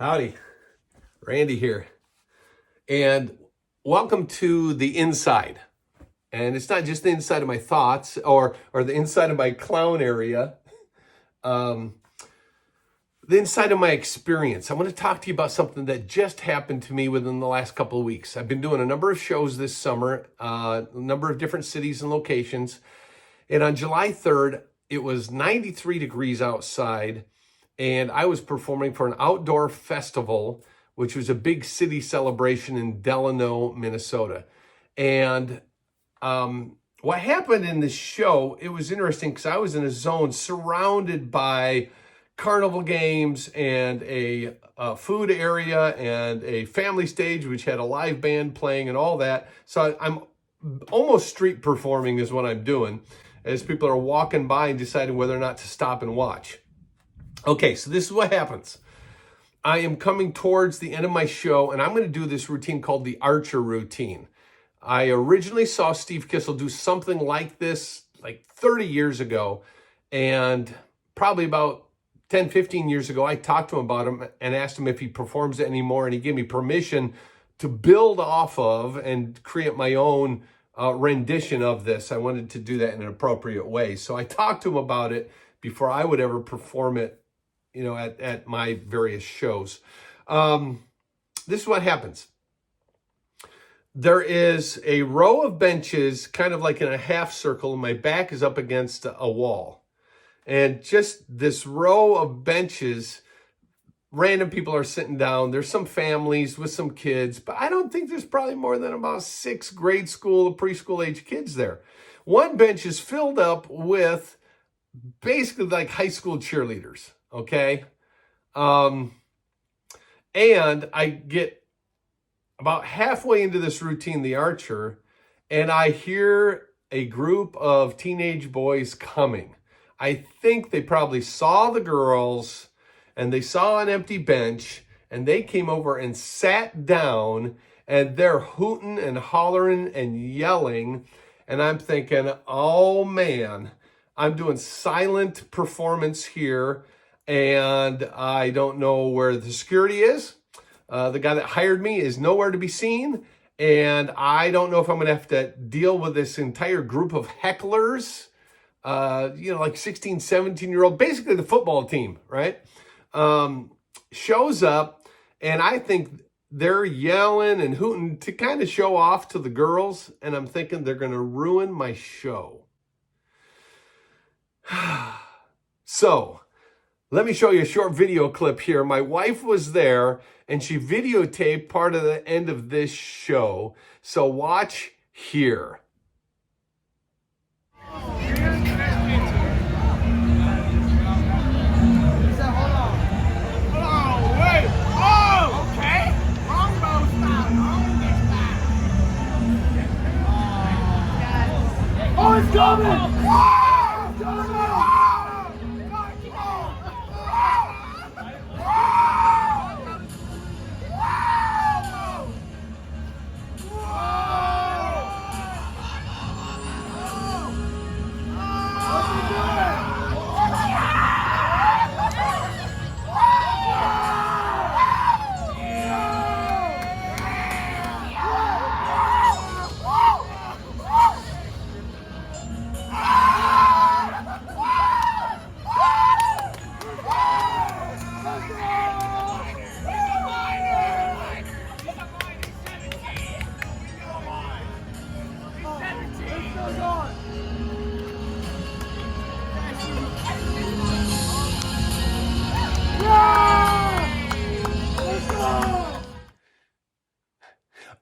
Howdy, Randy here, and welcome to the inside. And it's not just the inside of my thoughts or the inside of my clown area, the inside of my experience. I want to talk to you about something that just happened to me within the last couple of weeks. I've been doing a number of shows this summer, a number of different cities and locations, and on July 3rd, it was 93 degrees outside. And I was performing for an outdoor festival, which was a big city celebration in Delano, Minnesota. And what happened in this show, it was interesting because I was in a zone surrounded by carnival games and a food area and a family stage, which had a live band playing and all that. So I'm almost street performing is what I'm doing as people are walking by and deciding whether or not to stop and watch. Okay, so this is what happens. I am coming towards the end of my show, and I'm going to do this routine called the Archer routine. I originally saw Steve Kissel do something like this like 30 years ago, and probably about 10, 15 years ago, I talked to him about him and asked him if he performs it anymore, and he gave me permission to build off of and create my own rendition of this. I wanted to do that in an appropriate way. So I talked to him about it before I would ever perform it, at my various shows. This is what happens. There is a row of benches, kind of like in a half circle, and my back is up against a wall. And just this row of benches, random people are sitting down. There's some families with some kids, but I don't think there's probably more than about 6 grade school, preschool age kids there. One bench is filled up with basically like high school cheerleaders. Okay. And I get about halfway into this routine, the Archer, and I hear a group of teenage boys coming. I think they probably saw the girls and they saw an empty bench and they came over and sat down and they're hooting and hollering and yelling. And I'm thinking, oh man, I'm doing silent performance here. And I don't know where the security is. The guy that hired me is nowhere to be seen. And I don't know if I'm going to have to deal with this entire group of hecklers, like 16, 17-year-old, basically the football team, right? Shows up, and I think they're yelling and hooting to kind of show off to the girls. And I'm thinking they're going to ruin my show. So, let me show you a short video clip here. My wife was there, and she videotaped part of the end of this show. So watch here. Oh, it's coming!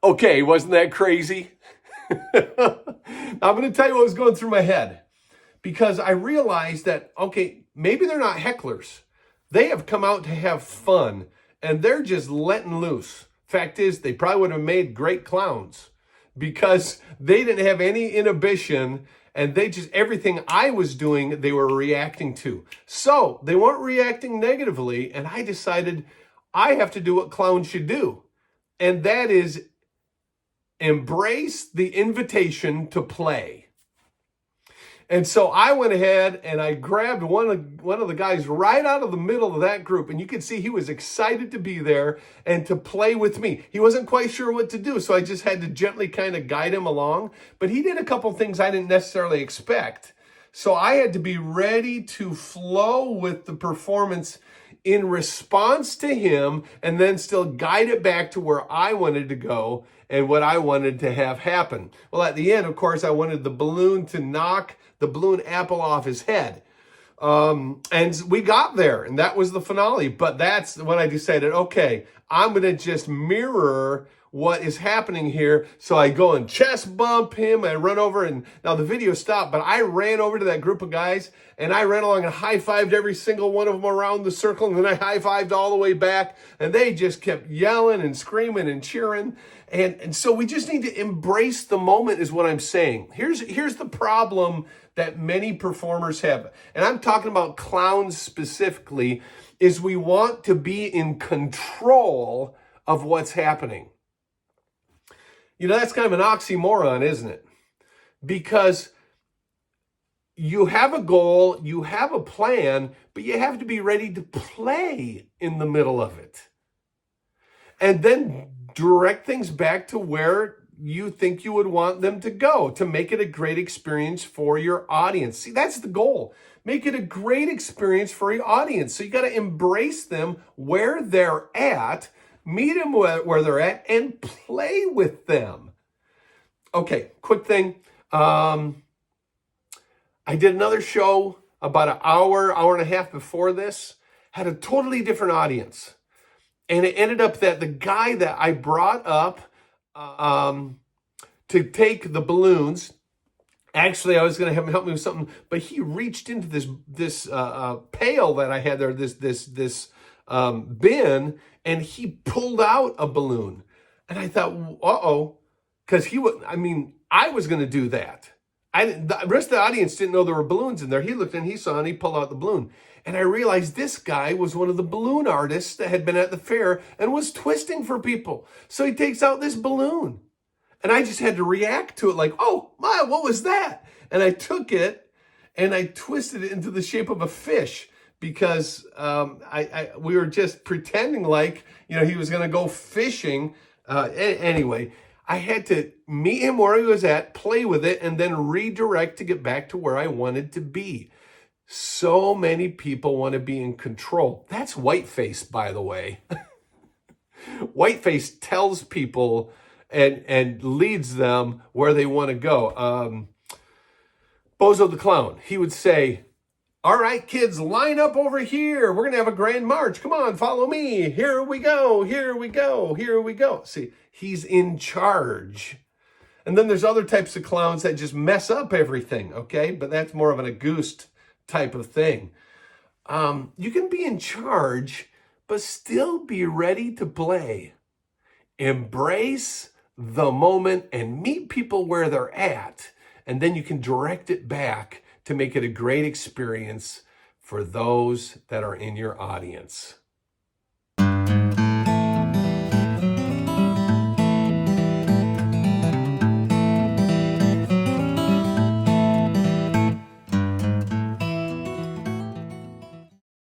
Okay, wasn't that crazy? I'm going to tell you what was going through my head, because I realized that, okay, maybe they're not hecklers. They have come out to have fun, and they're just letting loose. Fact is, they probably would have made great clowns because they didn't have any inhibition, and they just, everything I was doing, they were reacting to. So they weren't reacting negatively, and I decided I have to do what clowns should do, and that is embrace the invitation to play. And so I went ahead and I grabbed one of the guys right out of the middle of that group. And you could see he was excited to be there and to play with me. He wasn't quite sure what to do, so I just had to gently kind of guide him along. But he did a couple things I didn't necessarily expect. So I had to be ready to flow with the performance in response to him and then still guide it back to where I wanted to go and what I wanted to have happen. Well, at the end, of course, I wanted the balloon to knock the balloon apple off his head. And we got there, and that was the finale. But that's when I decided, okay, I'm going to just mirror what is happening here. So I go and chest bump him. I run over, and now the video stopped, but I ran over to that group of guys, and I ran along and high-fived every single one of them around the circle, and then I high-fived all the way back, and they just kept yelling and screaming and cheering. And so we just need to embrace the moment is what I'm saying. Here's the problem that many performers have, and I'm talking about clowns specifically, is we want to be in control of what's happening. You know, that's kind of an oxymoron, isn't it? Because you have a goal, you have a plan, but you have to be ready to play in the middle of it. And then direct things back to where you think you would want them to go to make it a great experience for your audience. See, that's the goal. Make it a great experience for your audience. So you got to embrace them where they're at, meet them where they're at, and play with them. Okay, quick thing. I did another show about an hour and a half before this, had a totally different audience. And it ended up that the guy that I brought up to take the balloons, actually I was going to have him help me with something, but he reached into this pail that I had there, this bin, and he pulled out a balloon. And I thought, uh-oh, because I was going to do that. The rest of the audience didn't know there were balloons in there. He looked and he saw and he pulled out the balloon. And I realized this guy was one of the balloon artists that had been at the fair and was twisting for people. So he takes out this balloon. And I just had to react to it like, oh, my, what was that? And I took it and I twisted it into the shape of a fish because we were just pretending like, he was going to go fishing. Anyway, I had to meet him where he was at, play with it, and then redirect to get back to where I wanted to be. So many people want to be in control. That's whiteface, by the way. Whiteface tells people and leads them where they want to go. Bozo the Clown, he would say, all right, kids, line up over here. We're going to have a grand march. Come on, follow me. Here we go, here we go, here we go. See, he's in charge. And then there's other types of clowns that just mess up everything, okay? But that's more of an Auguste type of thing. You can be in charge, but still be ready to play. Embrace the moment and meet people where they're at. And then you can direct it back to make it a great experience for those that are in your audience.